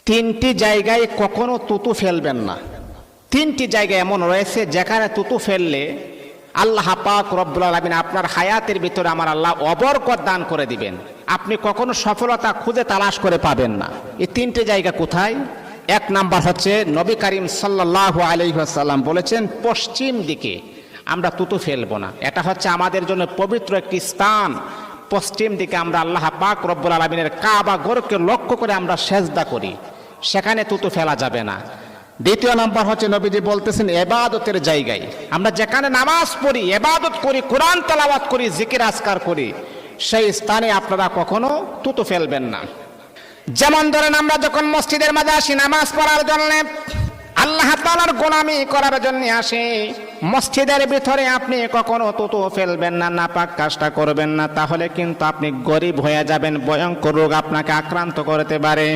তিনটি জায়গায় কখনো তুতু ফেলবেন না। তিনটি জায়গা এমন রয়েছে যেখানে তুতু ফেললে আল্লাহ পাক রব্বুল আলামিন আপনার হায়াতের ভিতরে আমার আল্লাহ অবরকত দান করে দিবেন, আপনি কখনো সফলতা খুঁজে তালাশ করে পাবেন না। এই তিনটে জায়গা কোথায়? এক নাম্বার হচ্ছে নবী করিম সাল্লাল্লাহু আলাইহি ওয়াসাল্লাম বলেছেন পশ্চিম দিকে আমরা তুতু ফেলবো না। এটা হচ্ছে আমাদের জন্য পবিত্র একটি স্থান। পশ্চিম দিকে আমরা আল্লাহ পাক রব্বুল আলামিনের কাবা ঘরকে লক্ষ্য করে আমরা সেজদা করি, সেখানে তুতু ফেলা যাবে না। দ্বিতীয় নাম্বার হচ্ছে নবীজি বলতেছেন ইবাদতের জায়গায় আমরা যেখানে নামাজ পড়ি, ইবাদত করি, কোরআন তেলাওয়াত করি, জিকির আজকার করি, সেই স্থানে আপনারা কখনো তুতু ফেলবেন না। যেমন ধরেন আমরা যখন মসজিদের মাঝে আসি নামাজ পড়ার জন্য, আল্লাহ তাআলার গোলামি করার জন্য আসি, মসজিদের ভিতরে আপনি কখনো তুতু ফেলবেন না, নাপাক কাজটা করবেন না, তাহলে কিন্তু আপনি গরিব হয়ে যাবেন, ভয়ঙ্কর রোগ আপনাকে আক্রান্ত করতে পারে।